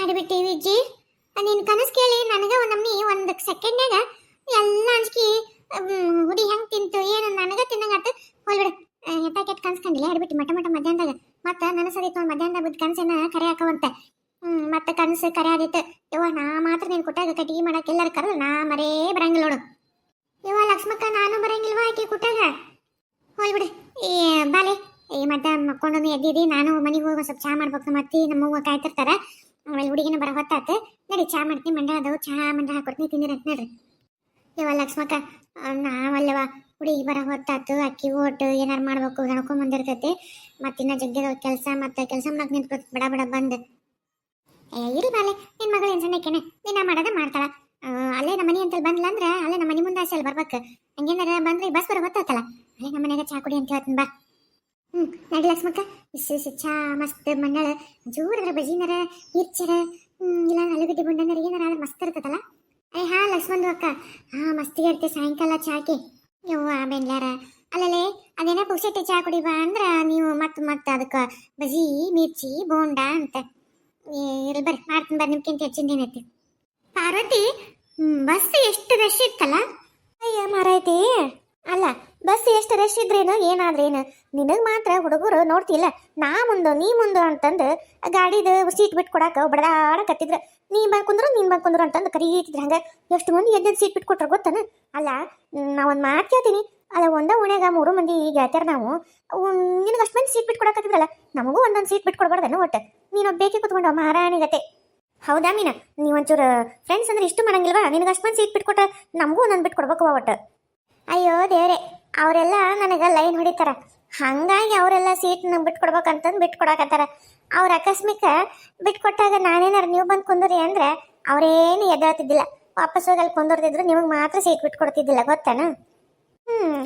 ಮಾಡಿಬಿಟ್ಟಿ ವಿಜ್ಜಿ. ನಿನ್ ಕನಸು ಕೇಳಿ ನನಗೆ ಒಂದಮ್ಮಿ ಒಂದು ಸೆಕೆಂಡ್ನಾಗ ಎಲ್ಲ ಅಂಜ್ಕಿ ಹುಡಿ ಹೆಂಗ್ ತಿಂತು ಏನು ನನಗೆ ತಿನ್ನಂಗಾತ. ಹೋಲ್ಬಿಡು, ಎಂತ ಕೆಟ್ಟ ಕನಸು ಕಂಡಿಲ್ಲ ಹಿಡ್ಬಿಟ್ಟು ಮಟ ಮಟ ಮಧ್ಯಾಹ್ನದಾಗ ಮತ್ತೆ ನನಸದಿತ್ತು ಒಂದು ಮಧ್ಯಾಹ್ನದಾಗ ಬಿದ್ದು ಕನಸನ್ನ ಕರೆ ಹಾಕವಂತೆ. ಮತ್ತೆ ಕನಸು ಕರೆ ಆದಿತ್ತು. ಯವ್ವ ನಾ ಮಾತ್ರ ನೀನು ಕೊಟ್ಟಾಗ ಕಟ್ಟಿಗೆ ಮಾಡಕ್ಕೆ ಎಲ್ಲರೂ ಕರೆದು ನಾ ಮರೇ ಬರಂಗಿಲ್ಲ ನೋಡು. ಯವ್ವ ಲಕ್ಷ್ಮಕ್ಕ ನಾನು ಬರಂಗಿಲ್ವಾ ಆಕೆ ಕೊಟ್ಟಾಗ. ಹೋಲ್ಬಿಡು ಈ ಬಾಲೆ ಈ ಮಧ್ಯಾಹ್ನ ಮಕ್ಕೊಂಡೊಂದು ಎದ್ದಿದ್ದಿ. ನಾನು ಮನೆಗೆ ಹೋಗಿ ಸ್ವಲ್ಪ ಚಹಾ ಮಾಡ್ಬೇಕು. ಮತ್ತೆ ನಮ್ಮವ್ವ ಕಾಯ್ತಿರ್ತಾರ. ಆಮೇಲೆ ಹುಡುಗಿನ ಬರೋ ಹೊತ್ತಾತು. ನಡಿ ಚಹಾ ಮಾಡ್ತೀನಿ, ಮಂಡ ಅದಾವು ಚಹಾ ಮಂಡ ಹಾಕೊಡ್ತೀನಿ ತಿಂದಿರಂತ ನೋಡ್ರಿ. ಯವ್ವ ಲಕ್ಷ್ಮಕ್ಕ ನಾವಲ್ಲವ ಹುಡುಗಿ ಬರೋ ಹೊತ್ತಾತು. ಅಕ್ಕಿ ಓಟು ಏನಾರು ಮಾಡ್ಬೇಕು ನಡ್ಕೊಂಡ್ ಬಂದಿರ್ತೈತಿ. ಮತ್ತಿನ್ನ ಜಗ್ಗದ ಕೆಲಸ ಮತ್ತೆ ಕೆಲಸ ಮಾಡಕ್ ನಿಂತ್ಕೊತ ಬಡ ಬಡ ಬಂದು ಇರಿ ಬಾಲೆ ನಿನ್ ಮಗಳು ಏನ್ ಸಣ್ಣಕ್ಕೇನೆ ದಿನ ಮಾಡೋದ ಮಾಡ್ತಾಳ. ಅಲ್ಲೇ ನಮ್ಮ ಮನೆ ಅಂತಲ್ಲಿ ಬಂದ್ಲ ಅಂದ್ರ ಅಲ್ಲೇ ನಮ್ಮ ಮನೆ ಮುಂದೆ ಆಸೆ ಬರ್ಬೇಕು. ಹಂಗೇನಾರ ಬಂದ್ರೆ ಬಸ್ ಬರೋ ಗೊತ್ತಾತಲ್ಲ ಅಲ್ಲೇ ನಮ್ಮ ಮನೆಯಾಗ ಚಾ ಕುಡಿ ಅಂತ ಹೇಳ್ತೀನಿ ಬಾ. ನಡಿ ಲಕ್ಷ್ಮಕ್ಕ ಇಸ್ ಚಾ ಮಸ್ತ್ ಮಂಡಳ ಜೋರದ್ರ ಬಜಿನರ ಮಿರ್ಚರ ಇಲ್ಲ ಆಲೂಗಡ್ಡೆ ಬುಂಡನರ ಏನಾರ ಆದ್ರೆ ಮಸ್ತ್ ಇರ್ತದಲ್ಲ. ಹಾ ಲಕ್ಷ್ಮಂದು ಅಕ್ಕ ಮಸ್ತಿಗೆ ಇರ್ತೆ ಸಾಯಂಕಾಲ ಚಾಕಿ. ಯವ್ವ ಬೆನ್ಲಾರ ಅಲ್ಲೇ ಅದೇನ ಪುಕ್ಷಟ್ಟೆ ಚಾ ಕುಡಿ ಬಾ ಅಂದ್ರ ನೀವು ಮತ್ತೆ ಅದಕ್ಕೆ ಬಜಿ ಮಿರ್ಚಿ ಬೋಂಡ ಅಂತ ಇರ್ಲಿ ಬರ್ರಿ ಮಾಡ್ತೀನಿ ಬರ್ರಿ. ನಿಮ್ಗಿಂತ ಹೆಚ್ಚಿಂದೇನೈತಿ ಪಾರ್ವತಿ. ಬಸ್ ಎಷ್ಟು ರಶ್ ಇತ್ತಲ್ಲ. ಅಯ್ಯ ಮಾರೈತಿ ಅಲ್ಲ ಬಸ್ ಎಷ್ಟು ರಶ್ ಇದ್ರೇನು ಏನಾದ್ರೇನು ನಿನಗೆ ಮಾತ್ರ ಹುಡುಗರು ನೋಡ್ತಿಲ್ಲ ನಾ ಮುಂದು ನೀ ಮುಂದು ಅಂತಂದು ಗಾಡಿದು ಸೀಟ್ ಬಿಟ್ಟು ಕೊಡಾಕ ಬಡದಾಡಕತ್ತಿದ್ರು. ನೀನ್ ಬಂದ್ ಕುಂದ್ರು ಅಂತಂದು ಕರೀತಿದ್ರು. ಹಂಗೆ ಎಷ್ಟು ಮಂದಿ ಎದ್ದು ಸೀಟ್ ಬಿಟ್ಟು ಕೊಟ್ರ ಗೊತ್ತಾನ. ಅಲ್ಲ ನಾ ಒಂದು ಮಾತು ಕೇಳ್ತೀನಿ. ಅಲ್ಲ ಒಂದ ಓಣ್ಯಾಗ 3 ಮಂದಿ ಗೆಳತಿಯರ್ ನಾವು ನಿನಗೆ ಅಷ್ಟು ಮಂದಿ ಸೀಟ್ ಬಿಟ್ಟು ಕೊಡಕತ್ತಿದ್ರಲ್ಲ ನಮಗೂ ಒಂದೊಂದು ಸೀಟ್ ಬಿಟ್ಟು ಕೊಡ್ಬಾರ್ದೇನು ಒಟ್ಟು. ನೀನು ಬೇಕೇ ಕುತ್ಕೊಂಡು ಮಹಾರಾಣಿ ಗತೆ. ಹೌದಾ ಮೀನ ನೀವೊಂಚೂರು ಫ್ರೆಂಡ್ಸ್ ಅಂದ್ರೆ ಇಷ್ಟು ಮಾಡಂಗಿಲ್ವಾ? ನಿನಗೆ ಅಷ್ಟು ಮಂದಿ ಸೀಟ್ ಬಿಟ್ಕೊಟ್ರೆ ನಮಗೂ ಒಂದೊಂದು ಬಿಟ್ಟು ಕೊಡ್ಬೇಕು ಒಟ್ಟು. ಅಯ್ಯೋ ದೇವ್ರೆ ಅವರೆಲ್ಲ ನನಗೆ ಲೈನ್ ಹೊಡಿತಾರ. ಹಂಗಾಗಿ ಅವರೆಲ್ಲ ಸೀಟ್ ಬಿಟ್ಕೊಡ್ಬೇಕಂತಂದು ಬಿಟ್ಕೊಡಕತ್ತಾರ. ಅವ್ರ ಅಕಸ್ಮಿಕ ಬಿಟ್ಕೊಟ್ಟಾಗ ನಾನೇನಾರು ನೀವು ಬಂದು ಕುಂದ್ರಿ ಅಂದ್ರೆ ಅವ್ರೇನು ಎದ್ದಾಳ್ತಿದ್ದಿಲ್ಲ. ವಾಪಸ್ ಹೋಗಿ ಅಲ್ಲಿ ಕುಂದಿರ್ತಿದ್ರು. ನಿಮಗೆ ಮಾತ್ರ ಸೀಟ್ ಬಿಟ್ಕೊಡ್ತಿದ್ದಿಲ್ಲ ಗೊತ್ತಾನ.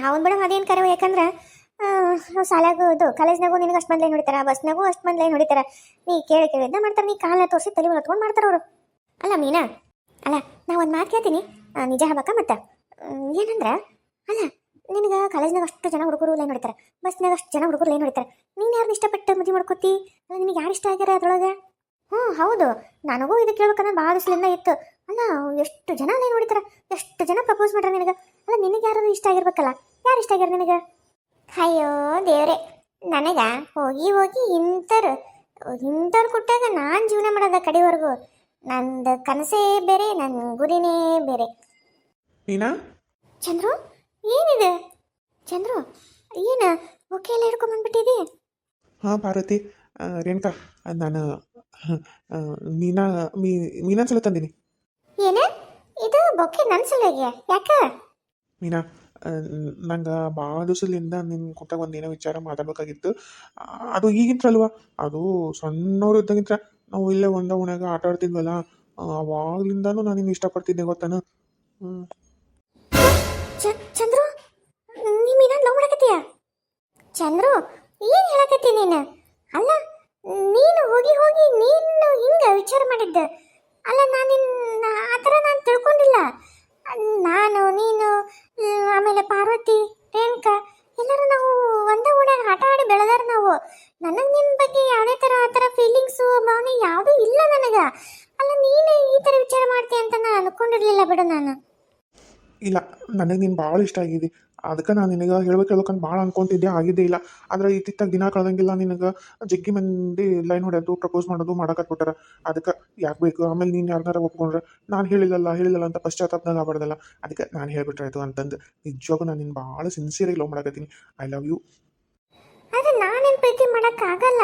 ಅವ್ನು ಬಿಡ ಅದೇನು ಕರೆವು. ಯಾಕಂದ್ರೆ ಶಾಲೆಗೂ ಇದು ಕಾಲೇಜ್ನಾಗೂ ನಿನಗೆ ಅಷ್ಟು ಮಂದಿ ಲೈನ್ ಹೊಡಿತಾರ, ಬಸ್ನಾಗೂ ಅಷ್ಟು ಮಂದಿ ಲೈನ್ ಹೊಡಿತಾರ. ನೀ ಕೇಳಿದ್ದ ಮಾಡ್ತಾರೆ. ನೀ ಕಾಲನ್ನ ತೋರಿಸಿ ತಲೆ ಹೊತ್ಕೊಂಡು ಮಾಡ್ತಾರ ಅವರು. ಅಲ್ಲ ಮೀನಾ ಅಲ್ಲ ನಾ ಒಂದು ಮಾತು ಕೇಳ್ತೀನಿ ನಿಜ ಹೇಳ್ಬೇಕಾ ಮತ್ತೆ ಏನಂದ್ರೆ ಅಲ್ಲ ನಿನಗೆ ಕಾಲೇಜ್ನಾಗ ಅಷ್ಟು ಜನ ಹುಡುಗರು ಲೈನ್ ಹೊಡಿತಾರೆ, ಬಸ್ನಾಗ ಅಷ್ಟು ಜನ ಹುಡುಗರು ಲೈನ್ ಹೊಡಿತಾರೆ. ನೀನು ಯಾರನ್ನ ಇಷ್ಟಪಟ್ಟು ಮದುವೆ ಮಾಡ್ಕೋತಿ? ಅಲ್ಲ ನಿನಗೆ ಯಾರು ಇಷ್ಟ ಆಗ್ಯಾರ ಅದ್ರೊಳಗೆ? ಹೌದು ನನಗೂ ಇದು ಕೇಳ್ಬೇಕನ್ನೋ ಭಾಳ ದಿವಸದಿಂದ ಇತ್ತು. ಅಲ್ಲ ಎಷ್ಟು ಜನ ಲೈನ್ ಹೊಡಿತಾರೆ, ಎಷ್ಟು ಜನ ಪ್ರಪೋಸ್ ಮಾಡ್ಯಾರ ನಿನಗೆ. ಅಲ್ಲ ನಿನಗೆ ಯಾರು ಇಷ್ಟ ಆಗಿರ್ಬೇಕಲ್ಲ, ಯಾರು ಇಷ್ಟ ಆಗ್ಯಾರ ನಿನಗೆ? ಅಯ್ಯೋ ದೇವ್ರೆ ನನಗ ಹೋಗಿ ಇಂಥವ್ರು ಕೊಟ್ಟಾಗ ನಾನು ಜೀವನ ಮಾಡೋದ ಕಡೆವರೆಗೂ. ನಂದು ಕನಸೇ ಬೇರೆ, ನನ್ನ ಗುರಿನೇ ಬೇರೆ. ಚಂದ್ರು ಏನಿದೆ? ಚಂದ್ರು ಏನ ಓಕೆ ಎಲ್ಲ ಹಿಡ್ಕೊಂಡ್ಬಂದ್ಬಿಟ್ಟಿದಿ? ಪಾರ್ವತಿ ರೇಣುಕಾ ನಾನು ಮೀನಾ ಸಲ ತಂದೀನಿ. ಏನ ಇದು ಬೊಕ್ಕೆ ನನ್ನ ಸಲಗೆ ಯಾಕ? ಮೀನಾ ನಂಗೆ ಭಾಳ ದಿವಸದಿಂದ ನಿನ್ನ ಕೊಟ್ಟಾಗ ಒಂದೇನೋ ವಿಚಾರ ಮಾತಾಡ್ಬೇಕಾಗಿತ್ತು. ಅದು ಈಗಿಂತ್ರಲ್ವ, ಅದು ಸಣ್ಣವರು ಇದ್ದಾಗಿಂತ್ರ ನಾವು ಇಲ್ಲೇ ಒಂದ ಓಣ್ಯಾಗ ಆಟ ಆಡ್ತಿದ್ವಲ್ಲ, ಅವಾಗ್ಲಿಂದಾನು ನಾನು ನಿನ್ನ ಇಷ್ಟಪಡ್ತಿದ್ದೆ ಗೊತ್ತಾನ. ಚಂದ್ರು ನೀ ಮೀನಾ ಲವ್ ಮಾಡಕತ್ತೀಯ? ಚಂದ್ರು ಏನು ಹೇಳಕತ್ತಿ ನೀನು? ಅಲ್ಲ ನೀನು ಹೋಗಿ ನೀನು ಹಿಂಗ ವಿಚಾರ ಮಾಡಿದ್ದ ಅಲ್ಲ. ಆ ಥರ ನಾನು ತಿಳ್ಕೊಂಡಿಲ್ಲ. ನಾನು ನೀನು ಆಮೇಲೆ ಪಾರ್ವತಿ ರೇಣುಕಾ ಎಲ್ಲರೂ ನಾವು ಒಂದೇ ಓಣ್ಯಾಗ ಆಟ ಆಡಿ ಬೆಳೆದಾರ ನಾವು. ನನಗೆ ನಿನ್ನ ಬಗ್ಗೆ ಯಾವುದೇ ಥರ ಆ ಥರ ಫೀಲಿಂಗ್ಸು ಭಾವನೆ ಯಾವುದೂ ಇಲ್ಲ ನನಗೆ. ಅಲ್ಲ ನೀನು ಈ ಥರ ವಿಚಾರ ಮಾಡ್ತೀಯ ಅಂತ ನಾನು ಅನ್ಕೊಂಡಿರ್ಲಿಲ್ಲ ಬಿಡು. ನಾನು ಇಲ್ಲ ನನಗೆ ನೀನು ಭಾಳ ಇಷ್ಟ ಆಗಿದೆ. ಅದಕ್ಕೆ ನಾನು ನಿನಗೆ ಹೇಳ್ಬೇಕಂತ ಭಾಳ ಅನ್ಕೊಂತಿದ್ದೆ, ಆಗಿದ್ದೇ ಇಲ್ಲ. ಆದರೆ ಇತ್ತಿತ್ತಾಗ ದಿನ ಕಳೆದಂಗಿಲ್ಲ ನಿನಗೆ ಜಗ್ಗಿ ಮಂದಿ ಲೈನ್ ಹೊಡೆಯೋದು ಪ್ರಪೋಸ್ ಮಾಡೋದು ಮಾಡಕತ್ಬಿಟ್ಟಾರ. ಅದಕ್ಕೆ ಯಾಕೆ ಬೇಕು? ಆಮೇಲೆ ನೀನು ಯಾರನ್ನಾರ ಒಪ್ಕೊಂಡ್ರೆ ನಾನು ಹೇಳಿಲ್ಲಲ್ಲ ಅಂತ ಪಶ್ಚಾತ್ತಾಪದಾಗ ಆಗ್ಬಾರ್ದಲ್ಲ. ಅದಕ್ಕೆ ನಾನು ಹೇಳ್ಬಿಟ್ರಾಯ್ತು ಅಂತಂದು ನಿಜವಾಗೂ ನಾನು ನಿನ್ನ ಭಾಳ ಸಿನ್ಸಿಯರಾಗಿ ಲವ್ ಮಾಡಕತ್ತೀನಿ. I love you. ಆದರೆ ನಾನೇನು ಪ್ರೀತಿ ಮಾಡೋಕ್ಕಾಗಲ್ಲ.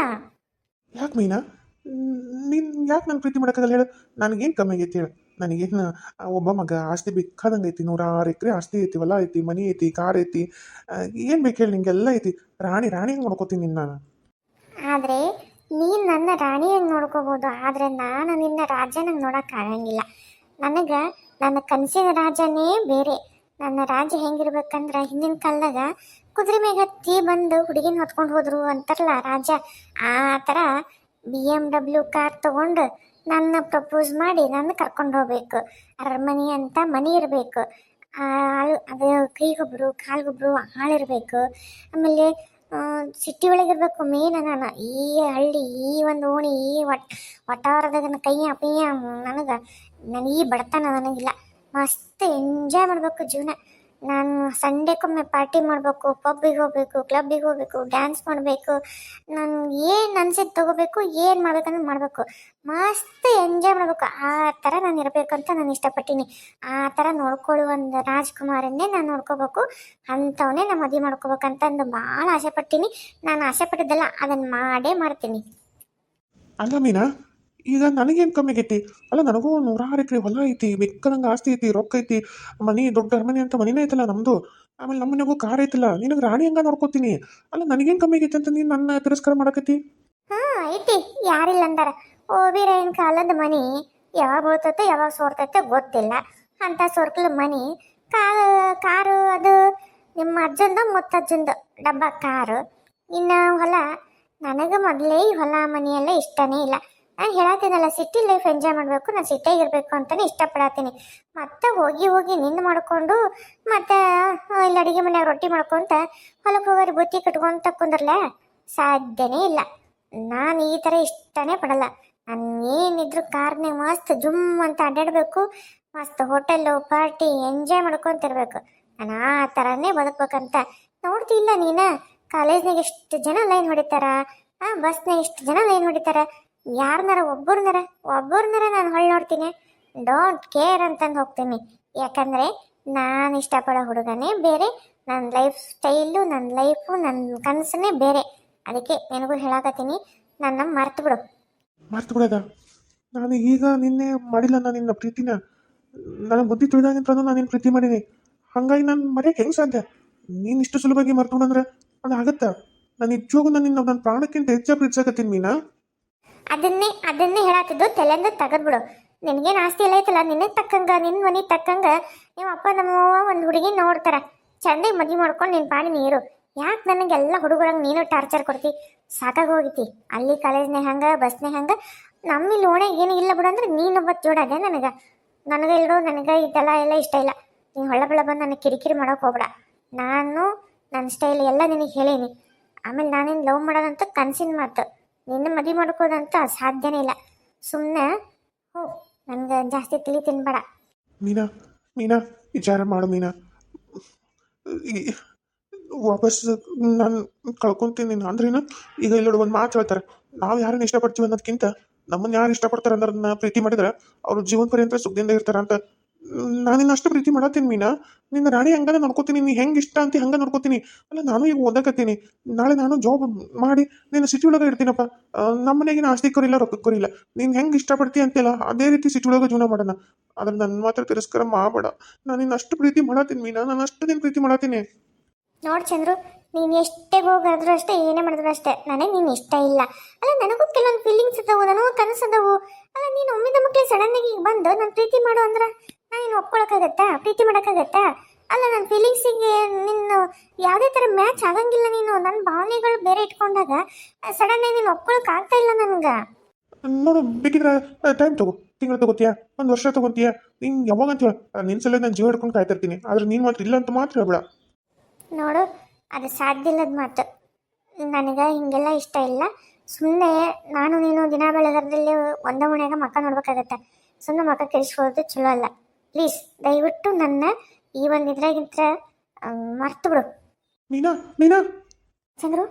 ಯಾಕೆ ಮೀನಾ ನೀನು ಯಾಕೆ ನನ್ನ ಪ್ರೀತಿ ಮಾಡೋಕ್ಕಾಗಲ್ಲ ಹೇಳು? ನನಗೇನು ಕಮ್ಮಿ ಆಗೈತಿ ಹೇಳು? ನನಗೇನು ಒಬ್ಬ ಮಗ, ಆಸ್ತಿ ಬೇಕಾದಂಗೆ ಐತಿ, 106 ಎಕರೆ ಆಸ್ತಿ ಐತಿ, ಹೊಲ ಐತಿ, ಮನೆ ಐತಿ, ಕಾರ್ ಐತಿ, ಏನು ಬೇಕು ಹೇಳಿ? ನಿಂಗೆಲ್ಲ ಐತಿ. ರಾಣಿ ನೋಡ್ಕೋತೀನಿ ನಿನ್ನ ನಾನು. ಆದರೆ ನೀನು ನನ್ನ ರಾಣಿಯಾಗಿ ನೋಡ್ಕೋಬೋದು, ಆದರೆ ನಾನು ನಿನ್ನ ರಾಜನಾಗಿ ನೋಡೋಕ್ಕಾಗಂಗಿಲ್ಲ. ನನಗೆ ನನ್ನ ಕನಸಿನ ರಾಜನೇ ಬೇರೆ. ನನ್ನ ರಾಜ್ಯ ಹೆಂಗಿರ್ಬೇಕಂದ್ರೆ ಹಿಂದಿನ ಕಾಲದಾಗ ಕುದುರೆ ಮೇಲೆ ಹತ್ತಿ ಬಂದು ಹುಡುಗಿನ ಹೊತ್ಕೊಂಡು ಹೋದ್ರು ಅಂತಾರಲ್ಲ ರಾಜ, ಆ ಥರ BMW ಕಾರ್ ತೊಗೊಂಡು ನನ್ನ ಪ್ರಪೋಸ್ ಮಾಡಿ ನನ್ನ ಕರ್ಕೊಂಡು ಹೋಗ್ಬೇಕು. ಅರಮನೆ ಅಂತ ಮನೆ ಇರಬೇಕು, ಅದು ಕೈಗೊಬ್ಬರು ಕಾಲ್ಗೊಬ್ಬರು ಆಳಿರ್ಬೇಕು. ಆಮೇಲೆ ಸಿಟಿ ಒಳಗಿರ್ಬೇಕು ಮೇನ್ ನಾನು. ಈ ಹಳ್ಳಿ, ಈ ಒಂದು ಓಣಿ, ಈ ವಟಾರದಾಗ ನನ್ನ ಕೈಯ ಪೈಯ ನನಗೆ ಈ ಬಡತನ ನನಗಿಲ್ಲ. ಮಸ್ತ್ ಎಂಜಾಯ್ ಮಾಡಬೇಕು ಜೀವನ. ನಾನು ಸಂಡೇಕೊಮ್ಮೆ ಪಾರ್ಟಿ ಮಾಡಬೇಕು, ಪಬ್ಬಿಗೆ ಹೋಗ್ಬೇಕು, ಕ್ಲಬ್ಬಿಗೆ ಹೋಗ್ಬೇಕು, ಡ್ಯಾನ್ಸ್ ಮಾಡಬೇಕು. ನಾನು ಏನು ಅನ್ಸಿದ್ದು ತಗೋಬೇಕು, ಏನು ಮಾಡ್ಬೇಕಂದ್ರೆ ಮಾಡಬೇಕು. ಮಸ್ತ್ ಎಂಜಾಯ್ ಮಾಡಬೇಕು. ಆ ಥರ ನಾನು ಇರಬೇಕಂತ ನಾನು ಇಷ್ಟಪಟ್ಟೀನಿ. ಆ ಥರ ನೋಡ್ಕೊಳ್ಳೋ ಒಂದು ರಾಜ್ಕುಮಾರನ್ನೇ ನಾನು ನೋಡ್ಕೋಬೇಕು, ಅಂಥವನ್ನೇ ನಾನು ಮದುವೆ ಮಾಡ್ಕೋಬೇಕಂತಂದು ಭಾಳ ಆಸೆ ಪಟ್ಟೀನಿ. ನಾನು ಆಸೆ ಪಟ್ಟಿದ್ದೆಲ್ಲ ಅದನ್ನು ಮಾಡೇ ಮಾಡ್ತೀನಿ. ಅಲ್ಲ ಮೀನಾ, ಈಗ ನನಗೇನು ಕಮ್ಮಿ ಆಗೈತಿ? ಅಲ್ಲ, ನನಗೂ 100 ಎಕರೆ ಹೊಲ ಐತಿ, ಬೇಕಾದಂಗೆ ಆಸ್ತಿ ಐತಿ, ರೊಕ್ಕ ಐತಿ, ಮನೆ ದೊಡ್ಡ ಅರಮನೆ ಅಂತ ಮನೆನೇ ಐತಲ್ಲ ನಮ್ಮದು. ಆಮೇಲೆ ನಮ್ಮ ಮನೆಗೂ ಕಾರ್ ಐತಲ್ಲ, ನಿನಗೆ ರಾಣಿ ಹಂಗ ನೋಡ್ಕೋತೀನಿ. ಅಲ್ಲ, ನನಗೇನು ಕಮ್ಮಿ ಆಗೈತಿ ಅಂತ ನೀನು ನನ್ನ ತಿರಸ್ಕಾರ ಮಾಡಕತ್ತಿ? ಐತಿ, ಯಾರಿಲ್ಲ ಅಂದಾರ. ಓಬಿರಾಯನ ಕಾಲದ ಮನಿ ಯಾವಾಗ ಬೀಳ್ತೈತೆ ಯಾವಾಗ ಸೋರ್ತೈತೆ ಗೊತ್ತಿಲ್ಲ. ಅಂತ ಸೋರ್ಕಲ್ ಮನಿ ಕಾರು ಅದು ನಿಮ್ಮ ಅಜ್ಜಂದು ಮುತ್ತಜ್ಜಂದು ಡಬ್ಬ ಕಾರು. ಇನ್ನು ಹೊಲ, ನನಗೆ ಮೊದಲೇ ಈ ಹೊಲ ಮನೆಯೆಲ್ಲ ಇಷ್ಟನೇ ಇಲ್ಲ. ನಾನು ಹೇಳತ್ತೀನಲ್ಲ, ಸಿಟಿ ಲೈಫ್ ಎಂಜಾಯ್ ಮಾಡಬೇಕು, ನಾನು ಸಿಟಿಯಾಗಿರ್ಬೇಕು ಅಂತಲೇ ಇಷ್ಟಪಡತ್ತೀನಿ. ಮತ್ತೆ ಹೋಗಿ ನಿಂದು ಮಾಡ್ಕೊಂಡು ಮತ್ತೆ ಇಲ್ಲಿ ಅಡುಗೆ ಮನೆಯಾಗ ರೊಟ್ಟಿ ಮಾಡ್ಕೊಂತ ಹೊಲಕ್ಕೆ ಹೋಗೋರು ಬುತ್ತಿ ಕಟ್ಕೊಂತ ಕುಂದ್ರಲ್ಲ, ಸಾಧ್ಯನೇ ಇಲ್ಲ. ನಾನು ಈ ಥರ ಇಷ್ಟನೇ ಪಡಲ್ಲ. ನಾನು ಏನಿದ್ರು ಕಾರ್ನಾಗ ಮಸ್ತ್ ಜುಮ್ ಅಂತ ಅಡ್ಡಾಡಬೇಕು, ಮಸ್ತ್ ಹೋಟೆಲ್ಲು ಪಾರ್ಟಿ ಎಂಜಾಯ್ ಮಾಡ್ಕೊತಿರ್ಬೇಕು. ನಾನು ಆ ಥರನೇ ಬದುಕ್ಬೇಕಂತ ನೋಡ್ತಿಲ್ಲ ನೀನು. ಕಾಲೇಜ್ನಾಗ ಎಷ್ಟು ಜನ ಲೈನ್ ಹೊಡಿತಾರ, ಬಸ್ನಾಗ ಎಷ್ಟು ಜನ ಲೈನ್ ಹೊಡಿತಾರ. ಯಾರನ್ನಾರ ಒಬ್ಬರನ್ನಾರ ನಾನು ಹೊಳ್ಳಿ ನೋಡ್ತೀನಿ, ಡೋಂಟ್ ಕೇರ್ ಅಂತಂದು ಹೋಗ್ತೀನಿ. ಯಾಕಂದರೆ ನಾನು ಇಷ್ಟಪಡೋ ಹುಡುಗನೇ ಬೇರೆ, ನನ್ನ ಲೈಫ್ ಸ್ಟೈಲು, ನನ್ನ ಲೈಫು, ನನ್ನ ಕನಸನ್ನೇ ಬೇರೆ. ಅದಕ್ಕೆ ನಿನಗೂ ಹೇಳಕತ್ತೀನಿ, ನನ್ನ ಮರ್ತು ಬಿಡೋದ? ನಾನು ಈಗ ನಿನ್ನೆ ಮಾಡಿಲ್ಲ, ನಾನು ನಿನ್ನ ಪ್ರೀತಿನ. ನನಗೆ ಬುದ್ಧಿ ತಿಳಿದಾಗಿಂತ ನಾನು ನಿನ್ನ ಪ್ರೀತಿ ಮಾಡೀನಿ. ಹಾಗಾಗಿ ನಾನು ಮರೆಯೋಕೆ ಹೆಂಗೆ ಸಾಧ್ಯ? ನೀನು ಇಷ್ಟು ಸುಲಭವಾಗಿ ಮರ್ತು ಬಿಡಂದ್ರೆ ಅದು ಆಗತ್ತಾ? ನಾನು ನಿಜವಾಗೂ ನನ್ನ ಪ್ರಾಣಕ್ಕಿಂತ ಹೆಚ್ಚಾಗಿ ಪ್ರೀತಿಸಕತ್ತೀನಿ ಮೀನಾ. ಅದನ್ನೇ ಹೇಳತ್ತಿದ್ದು, ತಲೆಯಿಂದ ತೆಗೆದ್ಬಿಡು. ನಿನಗೇನು ಆಸ್ತಿ ಎಲ್ಲ ಐತಲ್ಲ, ನಿನಗೆ ತಕ್ಕಂಗ, ನಿನ್ನ ಮನೆ ತಕ್ಕಂಗ ನಿಮ್ಮ ಅಪ್ಪ ನಮ್ಮವ್ವ ಒಂದು ಹುಡುಗಿ ನೋಡ್ತಾರ. ಚಂದಾಗಿ ಮದುವೆ ಮಾಡ್ಕೊಂಡು ನಿನ್ನ ಪಾಡಿ ನೀರು. ಯಾಕೆ ನನಗೆಲ್ಲ ಹುಡುಗರಂಗೆ ನೀನು ಟಾರ್ಚರ್ ಕೊಡ್ತಿ? ಸಾಕಾಗಿ ಹೋಗಿತಿ. ಅಲ್ಲಿ ಕಾಲೇಜ್ನಾಗ ಹಂಗೆ, ಬಸ್ನಾಗ ಹಂಗೆ. ನಮ್ಮಿಲ್ಲಿ ಓಣೆಗೆ ಏನು ಇಲ್ಲ ಬಿಡು ಅಂದ್ರೆ ನೀನೊಬ್ಬ ಜೋಡದೆ ನನಗೆ ಇಲ್ಡು. ನನಗೆ ಇದೆಲ್ಲ ಇಷ್ಟ ಇಲ್ಲ. ನೀನು ಹೊಳ್ಳ ಬಂದು ನನಗೆ ಕಿರಿಕಿರಿ ಮಾಡೋಕೆ ಹೋಗ್ಬೇಡ. ನಾನು ನನ್ನ ಸ್ಟೈಲ್ ಎಲ್ಲ ನಿನಗೆ ಹೇಳೀನಿ. ಆಮೇಲೆ ನಾನೇನು ಲವ್ ಮಾಡೋದಂತ ಕನಸಿನ ಮಾತು. ನಿನ್ನ ಮದುವೆ ಮಾಡ್ಕೋದಂತ ಸಾಧ್ಯನೇ ಇಲ್ಲ. ಸುಮ್ಮನೆ ನನಗೆ ಜಾಸ್ತಿ ತಿಳಿ ತಿನ್ಬೇಡ. ಮೀನಾ ವಿಚಾರ ಮಾಡು ಮೀನಾ. ವಾಪಸ್ ನಾನು ಕಳ್ಕೊತೀನಿ ಅಂದ್ರೇನು? ಈಗ ಇಲ್ಲೋಡು ಒಂದು ಮಾತು ಹೇಳ್ತಾರೆ, ನಾವು ಯಾರನ್ನ ಇಷ್ಟಪಡ್ತೀವಿ ಅನ್ನೋದಕ್ಕಿಂತ ನಮ್ಮನ್ನು ಯಾರು ಇಷ್ಟಪಡ್ತಾರೆ ಅನ್ನೋದನ್ನ ಪ್ರೀತಿ ಮಾಡಿದ್ರೆ ಅವರು ಜೀವನ ಪರ್ಯಂತ ಸುಖದಿಂದ ಇರ್ತಾರೆ ಅಂತ. ನಾನಿನ್ನ ಅಷ್ಟು ಪ್ರೀತಿ ಮಾಡತ್ತೀನಿ ಮೀನಾ. ನಿನ್ನ ರಾಣಿ ಹಂಗಾನೆ ನೋಡ್ಕೋತೀನಿ, ನೀ ಹೆಂಗೆ ಇಷ್ಟ ಅಂತ ಹಂಗೆ ನೋಡ್ಕೋತೀನಿ. ಅಲ್ಲ, ನಾನು ಈಗ ಓದಕತ್ತೀನಿ, ನಾಳೆ ನಾನು ಜಾಬ್ ಮಾಡಿ ನೀನು ಸಿಟಿ ಒಳಗೆ ಇರ್ತೀನಪ್ಪ. ನಮ್ಮ ಮನೆಗಿನ ಆಸ್ತಿ ಕೊರಿಲ್ಲ, ರೊಕ್ಕ ಕೊರಿಲ್ಲ. ನೀನು ಹೆಂಗೆ ಇಷ್ಟಪಡ್ತೀಯ ಅಂತೆಲ್ಲ ಅದೇ ರೀತಿ ಸಿಟಿ ಒಳಗೆ ಜೀವನ ಮಾಡೋಣ. ಆದ್ರೆ ನನ್ನ ಮಾತ್ರ ತಿರಸ್ಕಾರ ಮಾಡಬೇಡ. ನಾನು ನಿನ್ನ ಅಷ್ಟು ಪ್ರೀತಿ ಮಾಡತ್ತೀನಿ ಮೀನಾ, ನಾನು ಅಷ್ಟು ನಿನ್ನ ಪ್ರೀತಿ ಮಾಡತ್ತೀನಿ. ನೋಡಿ ಚಂದ್ರು, ನೀನು ಎಷ್ಟೇ ಹೋಗಾದ್ರೂ ಅಷ್ಟೇ, ಏನೇ ಮಾಡಿದ್ರು ಅಷ್ಟೇ, ನನಗೆ ನೀನು ಇಷ್ಟ ಇಲ್ಲ. ಅಲ್ಲ, ನನಗೂ ಕೆಲವೊಂದು ಫೀಲಿಂಗ್ಸ್ ಇದ್ದವು, ನನಗೂ ಕನಸದವು. ಅಲ್ಲ, ನೀನು ಒಮ್ಮಿದ ಮಕ್ಕಳು ಸಡನ್ನಾಗಿ ಬಂದು ನಾನು ಪ್ರೀತಿ ಮಾಡು ಅಂದ್ರೆ ನಾನು ಒಪ್ಕೊಳಕ್ಕಾಗತ್ತಾ? ಪ್ರೀತಿ ಮಾಡೋಕ್ಕಾಗತ್ತಾ? ಅಲ್ಲ, ನನ್ನ ಫೀಲಿಂಗ್ಸಿಗೆ ನಿನ್ನ ಯಾವುದೇ ಥರ ಮ್ಯಾಚ್ ಆಗಂಗಿಲ್ಲ. ನೀನು ನನ್ನ ಭಾವನೆಗಳು ಬೇರೆ ಇಟ್ಕೊಂಡಾಗ ಸಡನ್ನಾಗಿ ನೀನು ಒಪ್ಕೊಳಕ್ಕೆ ಆಗ್ತಾ ಇಲ್ಲ ನನಗೆ. ನೋಡು, ಬೇಕಿದ್ರೆ ಟೈಮ್ ತಗೋ, ತಿಂಗಳು ತಗೋತೀಯಾ, ಒಂದು ವರ್ಷ ತಗೋತೀಯಾ, ನೀನು ಯಾವಾಗ ಅಂತ ಹೇಳ. ನಿನ್ನ ಸಲ ನಾನು ಜೀವ ಹಿಡ್ಕೊಂಡು ಕಾಯ್ತಿರ್ತೀನಿ. ಆದ್ರೆ ನೀನು ಮಾತ್ರ ಇಲ್ಲ ಅಂತ ಮಾತ್ರ ಹೇಳ್ಬೇಡ. ನೋಡು, ಅದು ಸಾಧ್ಯ ಇಲ್ಲದ ಮಾತು. ನನಗೆ ಹಿಂಗೆಲ್ಲ ಇಷ್ಟ ಇಲ್ಲ. ಸುಮ್ಮನೆ ನಾನು ನೀನು ದಿನ ಬೆಳಗರದಲ್ಲಿ ಒಂದೇ ಮನೆಯಾಗ ಮಕ್ಕ ನೋಡ್ಬೇಕಾಗತ್ತೆ. ಸುಮ್ಮನೆ ಮಕ್ಕ ಕೆಡಿಸ್ಕೊಳ್ಳೋದು ಚಲೋ ಅಲ್ಲ. ಪ್ಲೀಸ್ ದಯವಿಟ್ಟು ನನ್ನ ಈ ಒಂದು ಇದ್ರಾಗಿಂತ ಮರ್ತು ಬಿಡು. ಮೀನಾ ಚಂದ್ರು,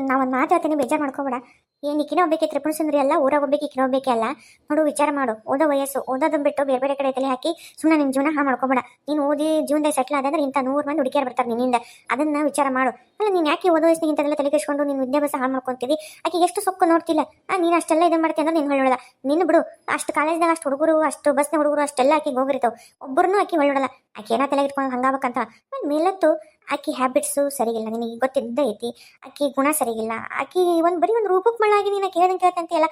ನಾವೊಂದು ಮಾತು ಹೇಳ್ತೀನಿ, ಬೇಜಾರು ಮಾಡ್ಕೋಬೇಡ. ಏನು ಈಕಿನ ಹೋಗ್ಬೇಕಿ ತ್ರಿಪುರ ಸುಂದರಿ ಅಲ್ಲ, ಊರಾಗ ಹೋಗ್ಬೇಕು, ಈಕಿನ ಹೋಗ್ಬೇಕಿ ಅಲ್ಲ. ನೋಡು, ವಿಚಾರ ಮಾಡು. ಓದೋ ವಯಸ್ಸು, ಓದೋದನ್ನ ಬಿಟ್ಟು ಬೇರೆ ಬೇರೆ ಕಡೆ ತಲೆ ಹಾಕಿ ಸುಮ್ಮನೆ ನಿಮ್ಮ ಜೀವನ ಹಾಳು ಮಾಡ್ಕೊಬೇಡ. ನೀನು ಓದಿ ಜೀವನದಾಗ ಸೆಟ್ಲ್ ಆದಂದ್ರೆ ಇಂಥ 100 ಮಂದಿ ಹುಡುಗಿಯರು ಬರ್ತಾರೆ ನಿನ್ನಿಂದ. ಅದನ್ನ ವಿಚಾರ ಮಾಡು. ಅಲ್ಲ, ನೀನು ಯಾಕೆ ಓದೋ ವಯಸ್ಸಿನ ಇಂಥದೆಲ್ಲ ತಲೆ ಕೆಡಿಸ್ಕೊಂಡು ನೀನು ವಿದ್ಯಾಭ್ಯಾಸ ಹಾಳು ಮಾಡ್ಕೊತಿದ್ದಿ? ಆಕೆ ಎಷ್ಟು ಸೊಕ್ಕು ನೋಡ್ತಿಲ್ಲ. ನೀನು ಅಷ್ಟೆಲ್ಲ ಇದನ್ನು ಮಾಡ್ತೀನಿ ಅಂದ್ರೆ ನೀನು ಹೊಳ್ಳೋಲ್ಲ. ನೀನು ಬಿಡು, ಅಷ್ಟು ಕಾಲೇಜ್ದಾಗ ಅಷ್ಟು ಹುಡುಗರು, ಅಷ್ಟು ಬಸ್ನ ಹುಡುಗರು ಅಷ್ಟೆಲ್ಲ ಆಕೆಗೆ ಹೋಗಿರ್ತಾವೆ. ಒಬ್ಬರನ್ನೂ ಆಕೆ ಹೊಳ್ಳೋಲ್ಲ. ಆಕೆ ಏನೋ ತಲೆ ಇಟ್ಕೊಂಡು ಹಂಗಾಗಬೇಕಂತ. ಮೇಲತ್ತು ಆಕೆ ಹ್ಯಾಬಿಟ್ಸು ಸರಿಗಿಲ್ಲ, ನಿನಗೆ ಗೊತ್ತಿದ್ದ ಐತಿ. ಆಕೆ ಗುಣ ಸರಿಗಿಲ್ಲ. ಆಕೆ ಬರೀ ಒಂದು ರೂಪಕ್ಕೆ ಮಳ್ಳಾಗಿ ನೀನು ಕೇಳ್ತಂತೆಯಲ್ಲ.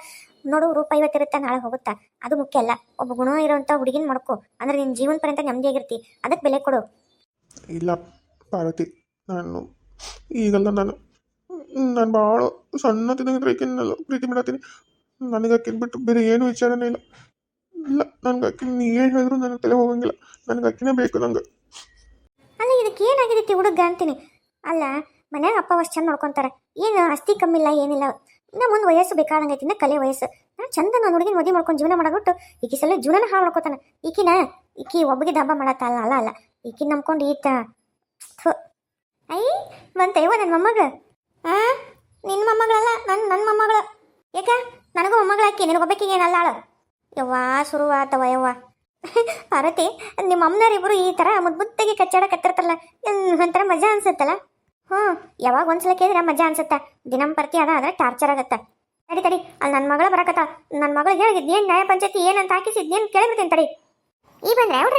ನೋಡು, ರೂಪ ಇವತ್ತಿರುತ್ತೆ, ನಾಳೆ ಹೋಗುತ್ತಾ, ಅದು ಮುಖ್ಯ ಅಲ್ಲ. ಒಬ್ಬ ಗುಣ ಇರೋಂಥ ಹುಡುಗಿನ ಮಾಡ್ಕೊ, ಅಂದ್ರೆ ನಿನ್ನ ಜೀವನ ಪರ್ಯಂತ ನೆಮ್ಮದಿಯಾಗಿರ್ತಿ. ಅದಕ್ಕೆ ಬೆಲೆ ಕೊಡು. ಇಲ್ಲ ಪಾರ್ವತಿ, ಈಗೆಲ್ಲ ನಾನು ಭಾಳ ಸಣ್ಣತಿದ್ದಂಗೆ ಆಕಿನಲ್ಲ ಪ್ರೀತಿ ಮಾಡತ್ತೀನಿ. ನನಗೆ ಆಕಿನ ಬಿಟ್ಟು ಬೇರೆ ಏನು ವಿಚಾರನೇ ಇಲ್ಲ. ನನಗೆ ಆಕಿನ ನೀ ಏನು ಹೇಳಿದ್ರು ನನಗೆ ತಲೆ ಹೋಗಂಗಿಲ್ಲ. ನನಗೆ ಆಕಿನೇ ಬೇಕು. ನಂಗೆ ಅಲ್ಲ, ಇದಕ್ಕೆ ಏನಾಗಿದೈತಿ ಹುಡುಗ ಅಂತೀನಿ. ಅಲ್ಲ, ಮನ್ಯಾಗ ಅಪ್ಪ ಅಷ್ಟು ಚಂದ ನೋಡ್ಕೊಂತಾರೆ. ಏನು ಆಸ್ತಿ ಕಮ್ಮಿಲ್ಲ ಏನಿಲ್ಲ. ಇನ್ನ ಮುಂದೆ ವಯಸ್ಸು ಬೇಕಾದಂಗೈತಿ, ಇನ್ನ ಕಲೆ ವಯಸ್ಸು. ನಾನು ಚಂದ ನಾನು ಹುಡುಗಿನ ಮದುವೆ ಮಾಡ್ಕೊಂಡು ಜೀವನ ಮಾಡೋದ್ಬಿಟ್ಟು ಈಕಿ ಸಲ ಜೀವನ ಹಾಳು ಮಾಡ್ಕೋತಾನೆ. ಈಕಿ ಒಬ್ಬಗೆ ದಬ್ಬ ಮಾಡತ್ತಲ್ಲ. ಅಲ್ಲ ಈಕಿನ ನಂಬ್ಕೊಂಡು ಈತ ಐ ಬಂತೈವ ನನ್ನ ಮೊಮ್ಮಗ. ನಿನ್ನ ಮೊಮ್ಮಗಳಲ್ಲ, ನನ್ನ ಮೊಮ್ಮಗಳು. ಯಾಕ ನನಗೂ ಮೊಮ್ಮಗಳು ಹಾಕಿ ನಿನಗೊಬ್ಬಕ್ಕಿಗೆ ಏನಲ್ಲ ಆಳು. ಯವ್ವಾ ಶುರುವಾತವ ಯವ್ವ. ಪಾರ್ವತಿ, ನಿಮ್ಮ ಅಮ್ಮನವ್ರಿಬ್ರು ಈ ಥರ ಮುದ್ದಾಗಿ ಕಚ್ಚಾಡಕತ್ತಿರ್ತಾರಲ್ಲ, ಒಂಥರ ಮಜಾ ಅನ್ಸುತ್ತಲ್ಲ. ಯಾವಾಗ ಒಂದ್ಸಲ ಕೇಳಿದ್ರೆ ಮಜಾ ಅನ್ಸುತ್ತೆ. ದಿನಂಪರ್ತಿ ಅದ ಟಾರ್ಚರ್ ಆಗತ್ತ. ತಡಿ ಅಲ್ಲಿ ನನ್ನ ಮಗಳ ಬರಕತ್ತ. ನನ್ನ ಮಗಳಿಗೆ ಹೇಳಿದ್ ಏನು ನ್ಯಾಯ ಪಂಚಾಯತಿ ಏನಂತ ಹಾಕಿಸಿದ್ ಏನು ಕೇಳಿಬಿಡ್ತೀನಿ ತಡಿ. ಈ ಬಂದ್ರೆ ಅವ್ರ